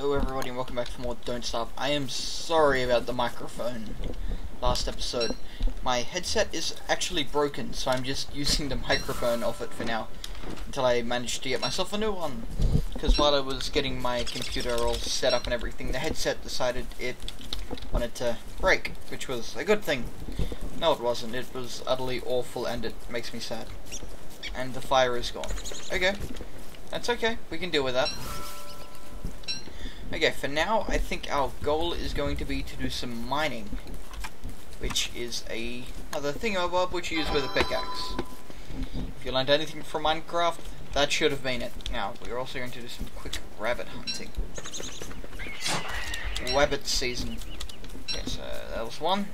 Hello everybody and welcome back for more Don't Starve. I am sorry about the microphone last episode. My headset is actually broken, so I'm just using the microphone off it for now until I manage to get myself a new one. Because while I was getting my computer all set up and everything, the headset decided it wanted to break, which was a good thing. No, it wasn't. It was utterly awful and it makes me sad. And the fire is gone. Okay. That's okay. We can deal with that. Okay, for now, I think our goal is going to be to do some mining, which is another thingamabob which you use with a pickaxe. If you learned anything from Minecraft, that should have been it. Now, we're also going to do some quick rabbit hunting. Rabbit season. Okay, so that was one.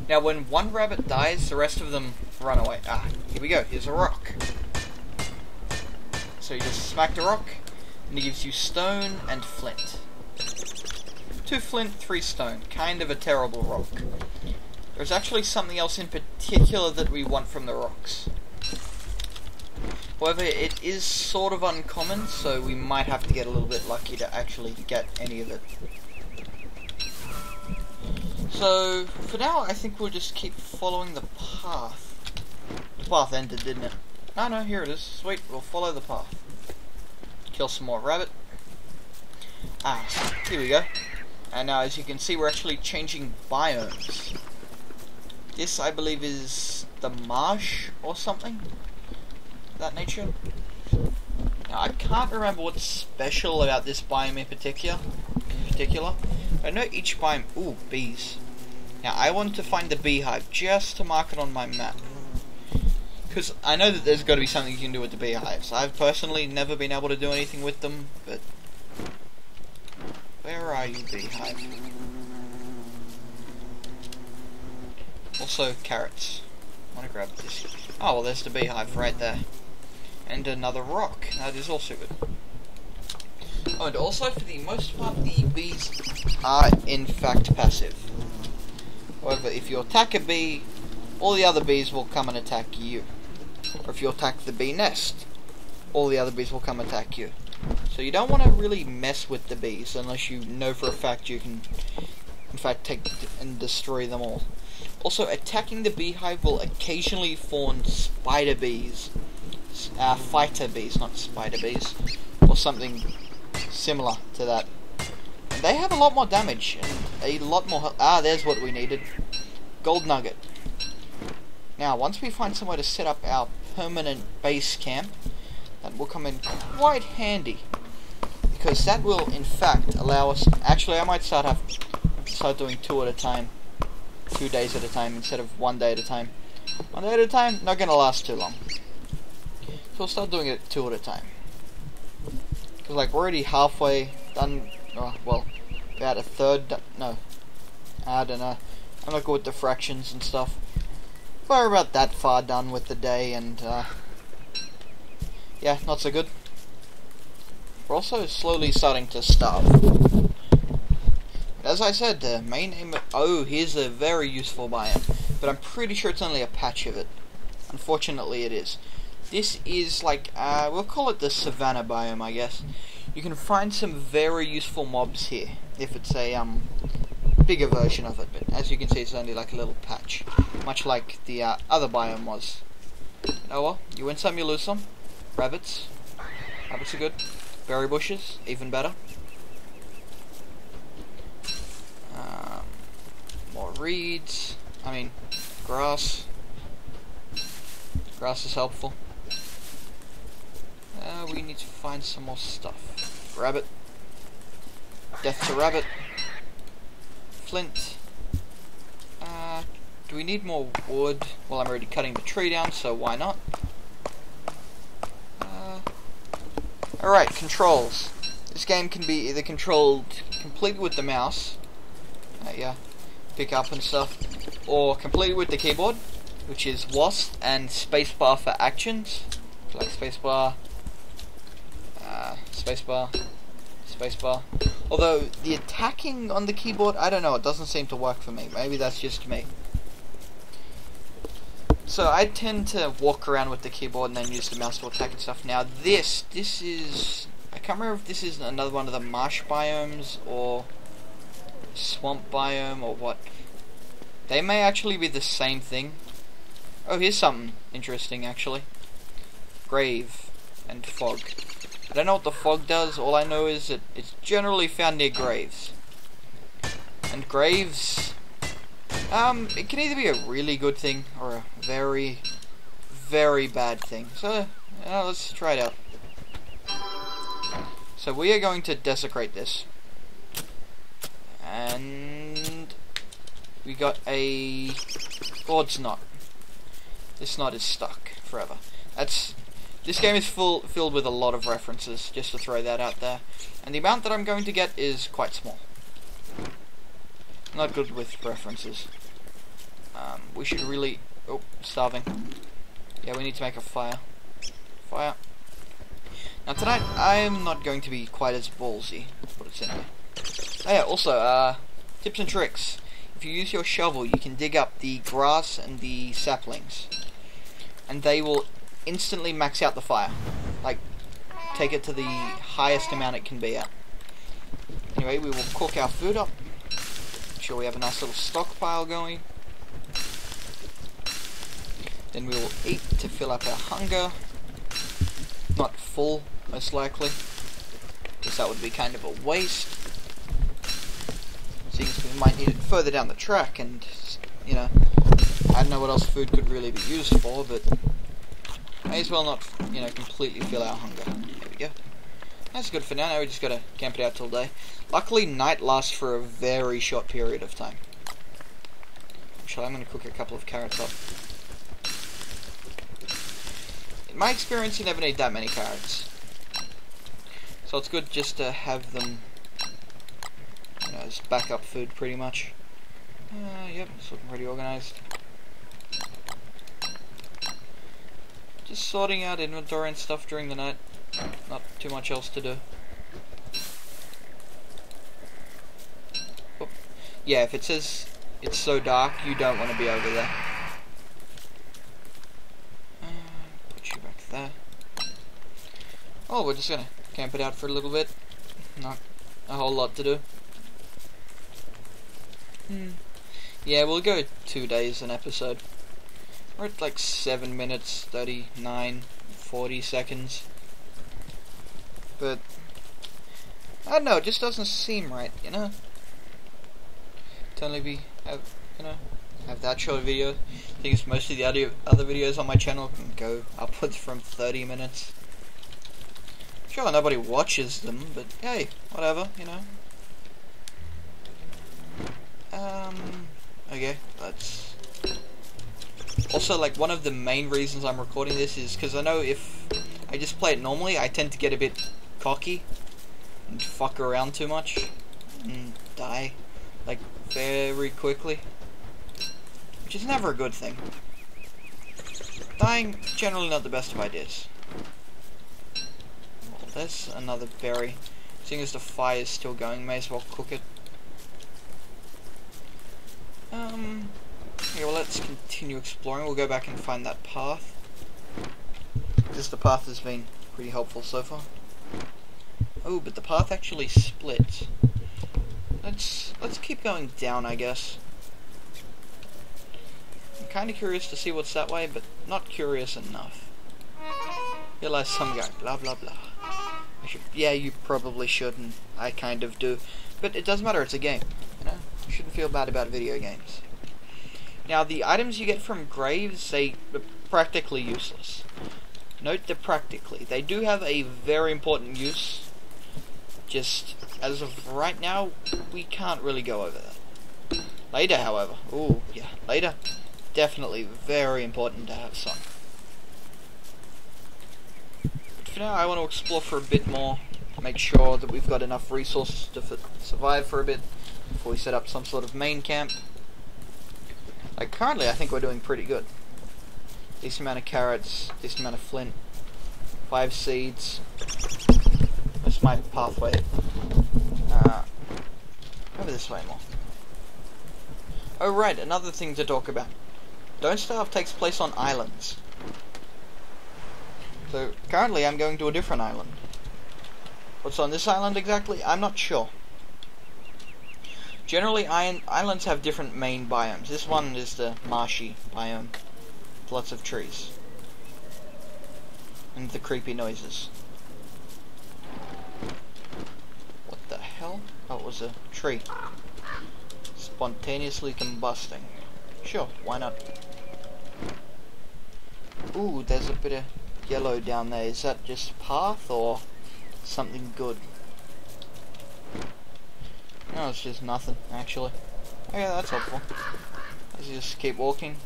Now, when one rabbit dies, the rest of them run away. Ah, here we go. Here's a rock. So you just smack the rock, and it gives you stone and flint. 2 flint, 3 stone. Kind of a terrible rock. There's actually something else in particular that we want from the rocks. However, it is sort of uncommon, so we might have to get a little bit lucky to actually get any of it. So, for now, I think we'll just keep following the path. The path ended, didn't it? No, here it is. Sweet, we'll follow the path. Kill some more rabbit. Ah, here we go. And now, as you can see, we're actually changing biomes. This, I believe, is the marsh or something of that nature. Now, I can't remember what's special about this biome in particular. I know each biome... Ooh, bees. Now, I want to find the beehive just to mark it on my map. Because I know that there's got to be something you can do with the beehives. I've personally never been able to do anything with them, but... Where are you, beehive? Also, carrots. I want to grab this. Oh, well, there's the beehive right there. And another rock. That is also good. Oh, and also, for the most part, the bees are, in fact, passive. However, if you attack a bee, all the other bees will come and attack you. Or if you attack the bee nest, all the other bees will come attack you. So you don't want to really mess with the bees unless you know for a fact you can, in fact, take and destroy them all. Also, attacking the beehive will occasionally spawn spider bees. Fighter bees, not spider bees. Or something similar to that. And they have a lot more damage and a lot more... Ah, there's what we needed. Gold nugget. Now, once we find somewhere to set up our permanent base camp, that will come in quite handy. Because that will, in fact, allow us... Actually, I might start doing 2 at a time. 2 days at a time instead of 1 day at a time. 1 day at a time, not going to last too long. So we'll start doing it 2 at a time. Because, like, we're already halfway done... Oh, well, about a third... No. I don't know. I'm not good with the fractions and stuff. We're about that far done with the day, and, yeah, not so good. We're also slowly starting to starve. As I said, the main aim... Oh, here's a very useful biome, but I'm pretty sure it's only a patch of it. Unfortunately, it is. This is like, we'll call it the Savannah biome, I guess. You can find some very useful mobs here, if it's a, bigger version of it, but as you can see, it's only like a little patch, much like the other biome was. Oh well, you win some, you lose some. Rabbits are good. Berry bushes, even better. More reeds. I mean, grass. Grass is helpful. We need to find some more stuff. Rabbit. Death to rabbit. Flint. Do we need more wood? Well, I'm already cutting the tree down, so why not? Alright, controls. This game can be either controlled completely with the mouse, yeah, pick up and stuff, or completely with the keyboard, which is WASD and spacebar for actions, like spacebar, spacebar, spacebar. Although, the attacking on the keyboard, I don't know, it doesn't seem to work for me. Maybe that's just me. So, I tend to walk around with the keyboard and then use the mouse to attack and stuff. Now, this is I can't remember if this is another one of the marsh biomes or swamp biome or what. They may actually be the same thing. Oh, here's something interesting actually. Grave and fog. I don't know what the fog does. All I know is that it's generally found near graves. And graves, it can either be a really good thing or a very, very bad thing. So, let's try it out. So we are going to desecrate this. And we got a God's knot. This knot is stuck forever. This game is filled with a lot of references, just to throw that out there. And the amount that I'm going to get is quite small. Not good with references. We should really... Oh, starving. Yeah, we need to make a fire. Fire. Now tonight, I'm not going to be quite as ballsy. Let's put it in there. Oh yeah, also, tips and tricks. If you use your shovel, you can dig up the grass and the saplings. And they will instantly max out the fire. Like, take it to the highest amount it can be at. Anyway, we will cook our food up. Make sure we have a nice little stockpile going. Then we will eat to fill up our hunger. Not full, most likely, because that would be kind of a waste. Seeing as we might need it further down the track, and, you know, I don't know what else food could really be used for, but may as well not, you know, completely fill our hunger. There we go. That's good for now. Now we just gotta camp it out till day. Luckily, night lasts for a very short period of time. Actually, I'm gonna cook a couple of carrots up. In my experience, you never need that many carrots. So it's good just to have them, you know, as backup food pretty much. Yep, it's looking pretty organized. Just sorting out inventory and stuff during the night. Not too much else to do. Oh. Yeah, if it says it's so dark, you don't want to be over there. Put you back there. Oh, we're just gonna camp it out for a little bit. Not a whole lot to do. Yeah, we'll go 2 days an episode. We're at like 7 minutes, 39, 40 seconds. But I don't know, it just doesn't seem right, you know? To only have that short video. I think it's most of the other videos on my channel can go upwards from 30 minutes. Sure, nobody watches them, but hey, whatever, you know. Okay, that's... Also, like, one of the main reasons I'm recording this is because I know if I just play it normally, I tend to get a bit cocky and fuck around too much and die, like, very quickly, which is never a good thing. Dying, generally not the best of ideas. Well, there's another berry. Seeing as the fire is still going, may as well cook it. Yeah, well, let's continue exploring. We'll go back and find that path. Because the path has been pretty helpful so far. Oh, but the path actually split. Let's keep going down, I guess. I'm kind of curious to see what's that way, but not curious enough. Realize some guy, blah blah blah. Yeah, you probably should, and I kind of do. But it doesn't matter, it's a game, you know? You shouldn't feel bad about video games. Now, the items you get from graves, they are practically useless. Note they're practically. They do have a very important use. Just, as of right now, we can't really go over that. Later, however. Ooh, yeah, later. Definitely very important to have some. But for now, I want to explore for a bit more. Make sure that we've got enough resources to survive for a bit before we set up some sort of main camp. Like, currently, I think we're doing pretty good. Decent amount of carrots, decent amount of flint, 5 seeds. Where's my pathway? Over this way more. Oh, right, another thing to talk about. Don't Starve takes place on islands. So, currently, I'm going to a different island. What's on this island exactly? I'm not sure. Generally, islands have different main biomes. This one is the marshy biome. Lots of trees. And the creepy noises. What the hell? Oh, it was a tree. Spontaneously combusting. Sure, why not? Ooh, there's a bit of yellow down there. Is that just path or something good? No, it's just nothing, actually. Okay, that's helpful. Let's just keep walking.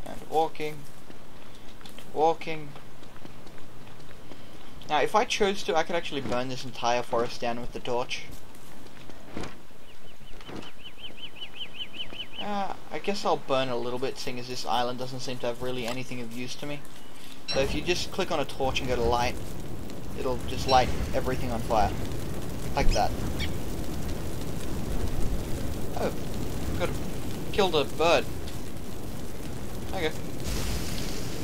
And walking. And walking. Now, if I chose to, I could actually burn this entire forest down with the torch. I guess I'll burn a little bit, seeing as this island doesn't seem to have really anything of use to me. So if you just click on a torch and go to light, it'll just light everything on fire. Like that. Oh, could have killed a bird. Okay.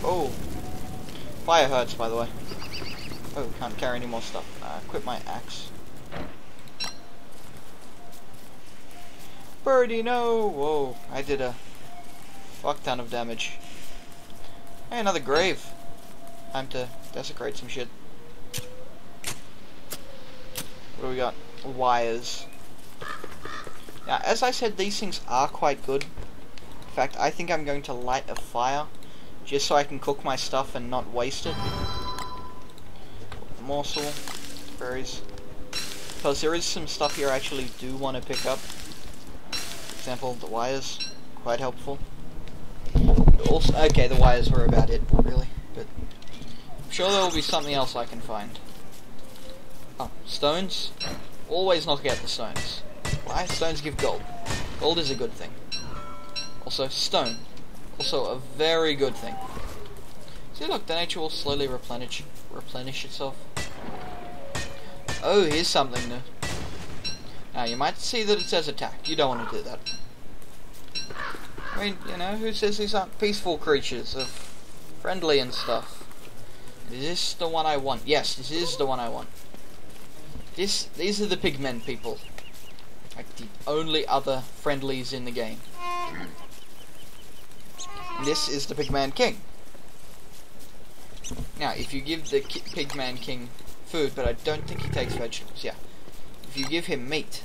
Oh. Fire hurts, by the way. Oh, can't carry any more stuff. Equip my axe. Birdie, no! Whoa, I did a fuck ton of damage. Hey, another grave. Time to desecrate some shit. What do we got? Wires. Now, as I said, these things are quite good. In fact, I think I'm going to light a fire just so I can cook my stuff and not waste it. Morsel, berries. Because there is some stuff here I actually do want to pick up. For example, the wires, quite helpful. Also, okay, the wires were about it, really, but I'm sure there will be something else I can find. Oh, stones. Always knock out the stones. Why? Stones give gold. Gold is a good thing. Also, stone. Also a very good thing. See, look, the nature will slowly replenish itself. Oh, here's something new. Now, you might see that it says attack. You don't want to do that. I mean, you know, who says these aren't peaceful creatures? Of friendly and stuff. Is this the one I want? Yes, this is the one I want. These are the pigmen people. Like the only other friendlies in the game. This is the Pigman King. Now, if you give the Pigman King food, but I don't think he takes vegetables, yeah. If you give him meat,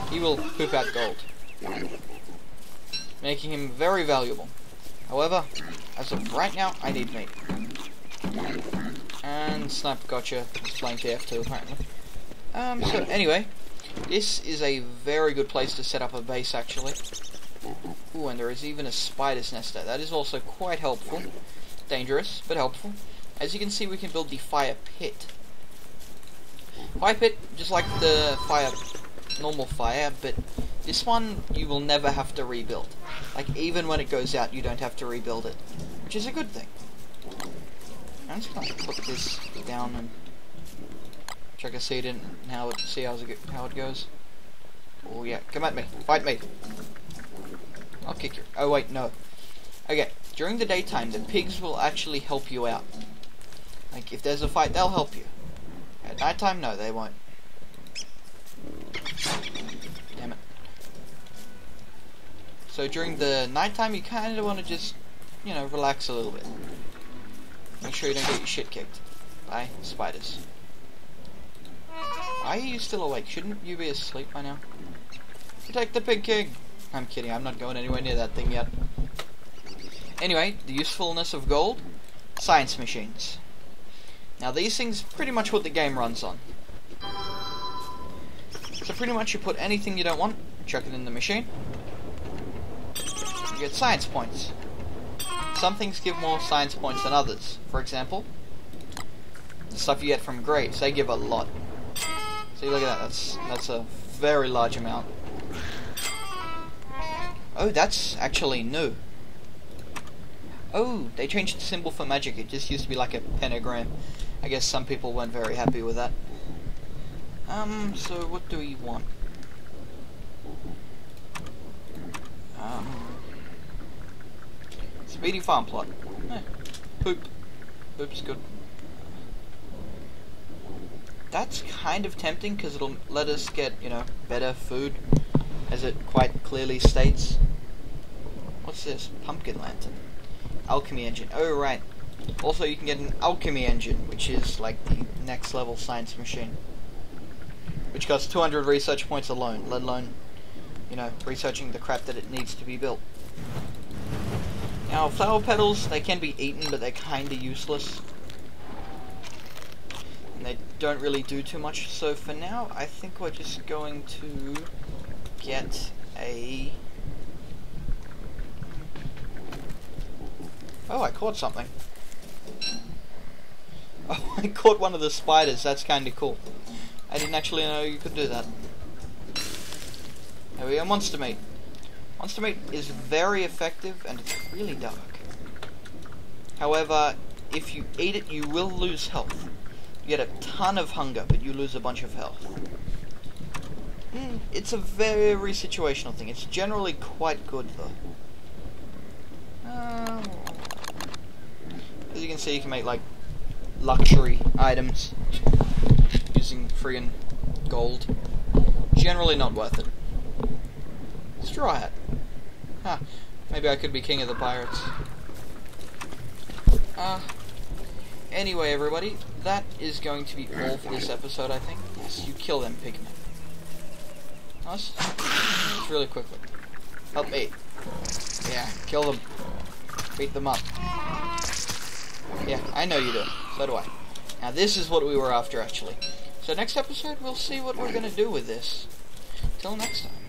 he will poop out gold, making him very valuable. However, as of right now, I need meat. And Sniper Gotcha is playing TF2 apparently. So anyway, this is a very good place to set up a base actually. Ooh, and there is even a spider's nest there. That is also quite helpful. Dangerous, but helpful. As you can see, we can build the fire pit. Fire pit, just like the normal fire, but this one you will never have to rebuild. Like, even when it goes out, you don't have to rebuild it, which is a good thing. I'm just gonna put this down and check a seed in and see how it goes. Oh yeah, come at me, fight me. I'll kick you. Oh wait, no. Okay, during the daytime, the pigs will actually help you out. Like, if there's a fight, they'll help you. At nighttime, no, they won't. Damn it. So during the nighttime, you kind of want to just, you know, relax a little bit. Make sure you don't get your shit kicked by spiders. Why are you still awake? Shouldn't you be asleep by now? Protect the Pig King! I'm kidding, I'm not going anywhere near that thing yet. Anyway, the usefulness of gold. Science machines. Now these things pretty much what the game runs on. So pretty much you put anything you don't want, chuck it in the machine. You get science points. Some things give more science points than others. For example, the stuff you get from graves, they give a lot. See, look at that, that's a very large amount. Oh, that's actually new. Oh, they changed the symbol for magic. It just used to be like a pentagram. I guess some people weren't very happy with that. So what do we want? Speedy farm plot. Poop. Poop's good. that's kind of tempting because it'll let us get, you know, better food, as it quite clearly states. What's this? Pumpkin lantern. Alchemy engine. Oh, right. Also, you can get an alchemy engine, which is like the next level science machine, which costs 200 research points alone, let alone, you know, researching the crap that it needs to be built. Now, flower petals, they can be eaten, but they're kinda useless. And they don't really do too much, so for now, I think we're just going to get a... Oh, I caught something. Oh, I caught one of the spiders, that's kinda cool. I didn't actually know you could do that. There we go, monster meat. Monster meat is very effective and it's really dark. However, if you eat it, you will lose health. You get a ton of hunger, but you lose a bunch of health. It's a very situational thing. It's generally quite good, though. As you can see, you can make, like, luxury items using friggin' gold. Generally not worth it. Straw hat. Huh. Maybe I could be king of the pirates. Anyway, everybody, that is going to be all for this episode, I think. Yes, you kill them pigmen. Nice. Just really quickly. Help me. Yeah, kill them. Beat them up. Yeah, I know you do. So do I. Now, this is what we were after, actually. So next episode, we'll see what we're going to do with this. Till next time.